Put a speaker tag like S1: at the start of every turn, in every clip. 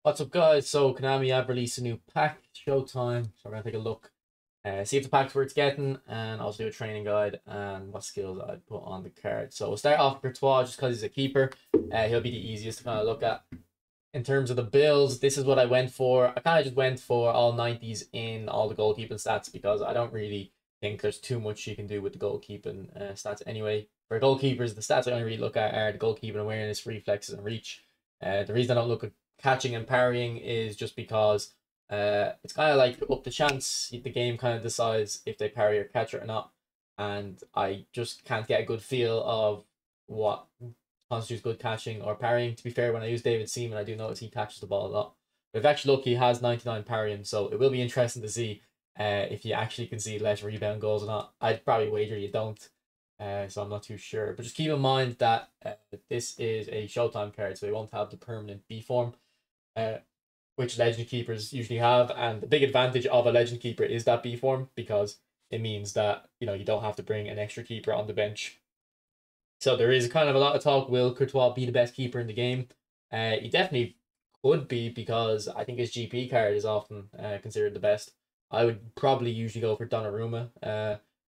S1: What's up, guys? So Konami have released a new pack, Showtime. So we're gonna take a look, see if the pack's worth getting, and also do a training guide and what skills I'd put on the card. So we'll start off with Courtois just because he's a keeper. He'll be the easiest to kind of look at. In terms of the builds, this is what I went for. I kind of just went for all 90s in all the goalkeeping stats because I don't really think there's too much you can do with the goalkeeping stats anyway. For goalkeepers, the stats I only really look at are the goalkeeping awareness, reflexes, and reach. The reason I don't look at catching and parrying is just because it's kind of like up the chance the game kind of decides if they parry or catch it or not, and I just can't get a good feel of what constitutes good catching or parrying. To be fair, when I use David Seaman, I do notice he catches the ball a lot. But if actually look, he has 99 parrying, so it will be interesting to see if you actually can see less rebound goals or not. I'd probably wager you don't. So I'm not too sure. But just keep in mind that this is a Showtime card, so they won't have the permanent B form, uh, which Legend Keepers usually have. And the big advantage of a Legend Keeper is that B form because it means that you don't have to bring an extra keeper on the bench. So there is kind of a lot of talk. Will Courtois be the best keeper in the game? He definitely could be because I think his GP card is often considered the best. I would probably usually go for Donnarumma.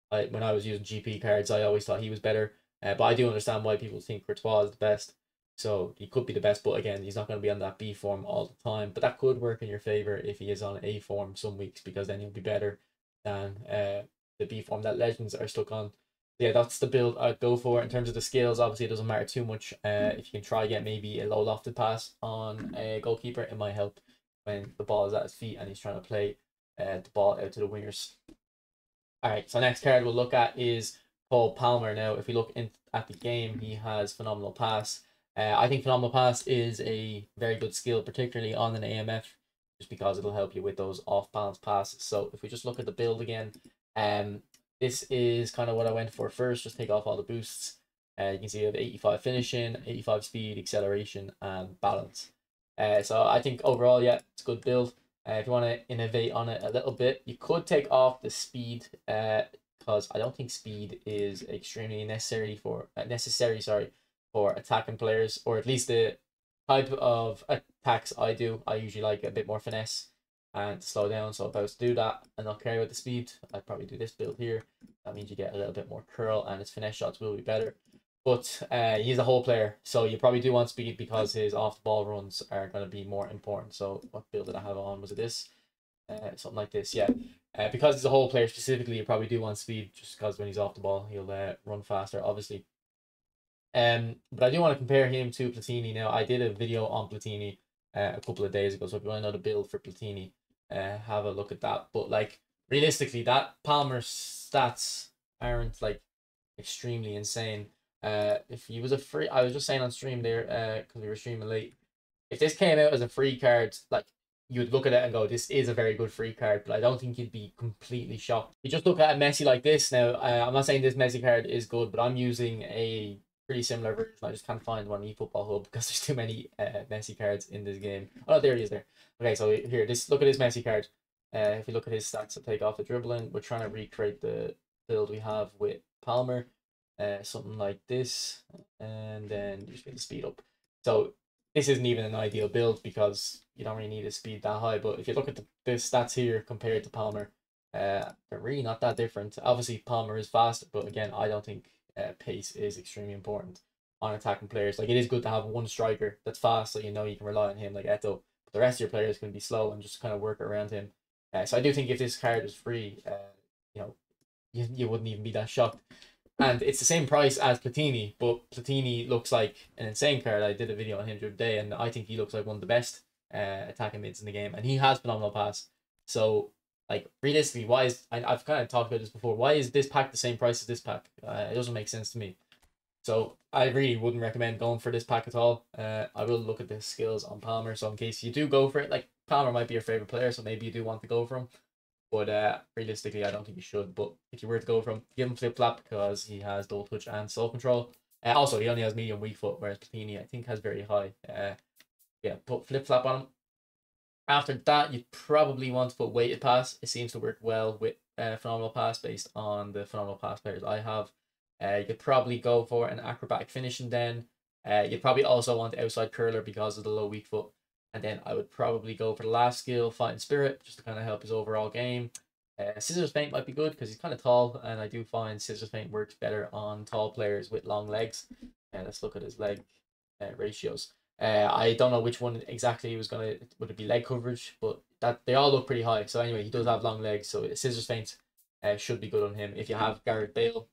S1: When I was using GP cards, I always thought he was better. But I do understand why people think Courtois is the best. So he could be the best, but again, he's not going to be on that B form all the time. But that could work in your favor if he is on A form some weeks because then he'll be better than the B form that Legends are stuck on. Yeah, that's the build I'd go for. In terms of the skills, obviously it doesn't matter too much. If you can try get maybe a low lofted pass on a goalkeeper, it might help when the ball is at his feet and he's trying to play the ball out to the wingers. All right, so next card we'll look at is Cole Palmer. Now, if we look at the game, he has phenomenal pass. I think phenomenal pass is a very good skill, particularly on an AMF, just because it'll help you with those off balance passes. So if we just look at the build again, this is kind of what I went for first. Just take off all the boosts. You can see I have 85 finishing, 85 speed, acceleration, and balance. So I think overall, yeah, it's a good build. If you want to innovate on it a little bit, you could take off the speed because I don't think speed is extremely necessary for for attacking players, or at least the type of attacks I do. I usually like a bit more finesse and slow down. So if I was to do that and not carry with the speed, I'd probably do this build here. That means you get a little bit more curl and his finesse shots will be better. But he's a whole player, so you probably do want speed because his off the ball runs are going to be more important. So what build did I have on? Was it this? Something like this, yeah. Because he's a whole player specifically, you probably do want speed just because when he's off the ball, he'll run faster, obviously. But I do want to compare him to Platini. Now, I did a video on Platini a couple of days ago, so if you want to know the build for Platini, have a look at that. But like realistically, that Palmer's stats aren't like extremely insane. If he was a free, I was just saying on stream there, because we were streaming late. If this came out as a free card, like you'd look at it and go, this is a very good free card, but I don't think you'd be completely shocked. You just look at a Messi like this now. I'm not saying this Messi card is good, but I'm using a pretty similar version. I just can't find one on eFootball Hub because there's too many Messi cards in this game. Oh, there he is there. Okay, so here, look at his Messi card. If you look at his stats, to take off the dribbling. We're trying to recreate the build we have with Palmer. Something like this, and then you just get the speed up. So this isn't even an ideal build because you don't really need a speed that high. But if you look at the stats here compared to Palmer, they're really not that different. Obviously, Palmer is faster, but again, I don't think pace is extremely important on attacking players. Like it is good to have one striker that's fast, so you know you can rely on him, like Eto. But the rest of your players can be slow and just kind of work around him. So I do think if this card was free, you wouldn't even be that shocked. And it's the same price as Platini, but Platini looks like an insane card. I did a video on him the other day, and I think he looks like one of the best attacking mids in the game, and he has phenomenal pass. So, like, realistically, I've kind of talked about this before. Why is this pack the same price as this pack? It doesn't make sense to me. So I really wouldn't recommend going for this pack at all. I will look at the skills on Palmer. So in case you do go for it, like Palmer might be your favorite player, so maybe you do want to go for him. But realistically, I don't think you should. But if you were to go from, give him flip flap because he has dual touch and soul control. Also, he only has medium weak foot, whereas Platini I think has very high. Yeah, put flip flap on him. After that, you probably want to put weighted pass. It seems to work well with phenomenal pass based on the phenomenal pass players I have. You could probably go for an acrobatic finishing then. You'd probably also want outside curler because of the low weak foot. And then I would probably go for the last skill, Fighting Spirit, just to kind of help his overall game. Scissors Feint might be good because he's kind of tall, and I do find Scissors Feint works better on tall players with long legs. Let's look at his leg ratios. I don't know which one exactly would it be leg coverage, but that they all look pretty high. So anyway, he does have long legs, so Scissors Feint should be good on him. If you have Gareth Bale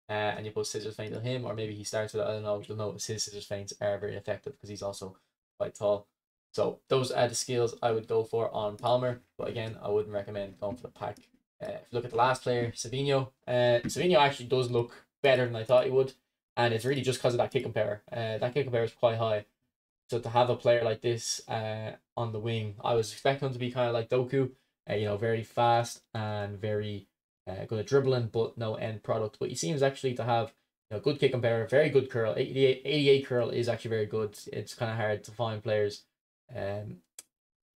S1: and you put Scissors Feint on him, or maybe he starts with it, I don't know, you'll notice his Scissors Feints are very effective because he's also quite tall. So those are the skills I would go for on Palmer, but again, I wouldn't recommend going for the pack. If you look at the last player, Savinho, Savinho actually does look better than I thought he would, and it's really just because of that kick and power. That kick and power is quite high. So to have a player like this on the wing, I was expecting him to be kind of like Doku, you know, very fast and very good at dribbling, but no end product. But he seems actually to have, you know, good kick and power, very good curl. 88 curl is actually very good. It's kind of hard to find players, or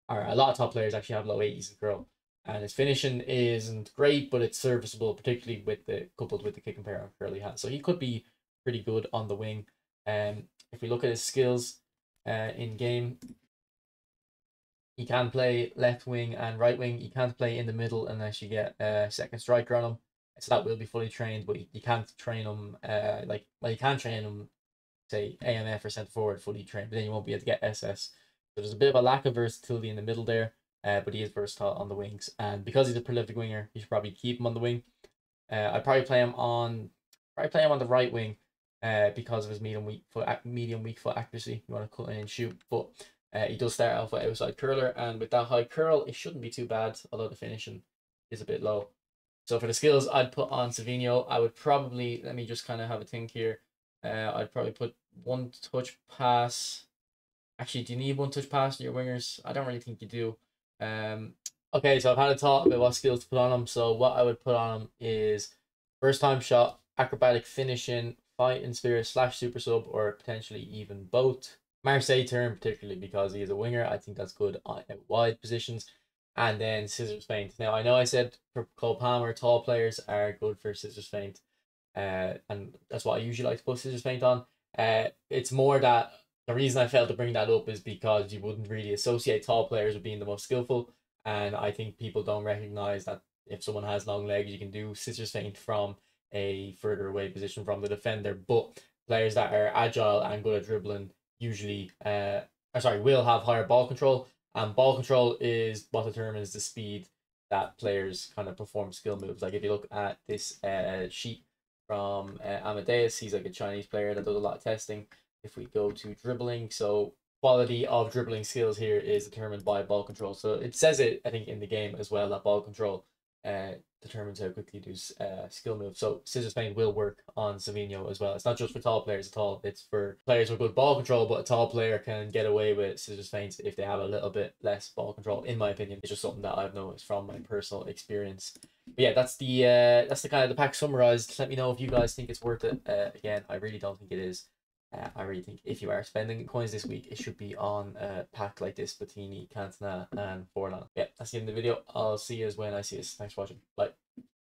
S1: a lot of top players actually have low 80s in curl. And his finishing isn't great, but it's serviceable, particularly with the coupled with the kick and power and curl he has. So he could be pretty good on the wing. If we look at his skills in game, he can play left wing and right wing. He can't play in the middle unless you get a second striker on him. So that will be fully trained, but you can't train him you can train him, say AMF or centre forward fully trained, but then you won't be able to get SS. So there's a bit of a lack of versatility in the middle there. But he is versatile on the wings, and because he's a prolific winger, you should probably keep him on the wing. I'd probably play him on the right wing, because of his medium weak foot accuracy. You want to cut in and shoot, but he does start off with outside curler, and with that high curl, it shouldn't be too bad. Although the finishing is a bit low. So for the skills, I'd put on Savinho. I would probably, let me just kind of have a think here. I'd probably put one touch pass. Actually, do you need one touch pass in your wingers? I don't really think you do. Okay, so I've had a thought about what skills to put on him. So what I would put on him is first time shot, acrobatic finishing, fighting spirit / super sub, or potentially even both. Marseille turn, particularly because he is a winger, I think that's good on wide positions. And then scissors feint. Now I know I said for Cole Palmer, tall players are good for scissors feint, and that's what I usually like to put scissors feint on. It's more that the reason I failed to bring that up is because you wouldn't really associate tall players with being the most skillful, and I think people don't recognize that if someone has long legs, you can do scissors feint from a further away position from the defender. But players that are agile and good at dribbling usually, will have higher ball control, and ball control is what determines the speed that players kind of perform skill moves. Like if you look at this sheet from Amadeus, he's like a Chinese player that does a lot of testing. If we go to dribbling, so quality of dribbling skills here is determined by ball control. So it says it, I think, in the game as well, that ball control determines how quickly you do skill moves. So scissors feint will work on Savinho as well. It's not just for tall players at all. It's for players with good ball control, but a tall player can get away with scissors feints if they have a little bit less ball control. In my opinion, it's just something that I've noticed from my personal experience. But yeah, that's the kind of the pack summarized. Let me know if you guys think it's worth it. Again, I really don't think it is. I really think if you are spending coins this week, it should be on a pack like this, Bettini, Cantona, and Forlan. Yeah, that's the end of the video. I'll see you when I see you. Thanks for watching. Bye.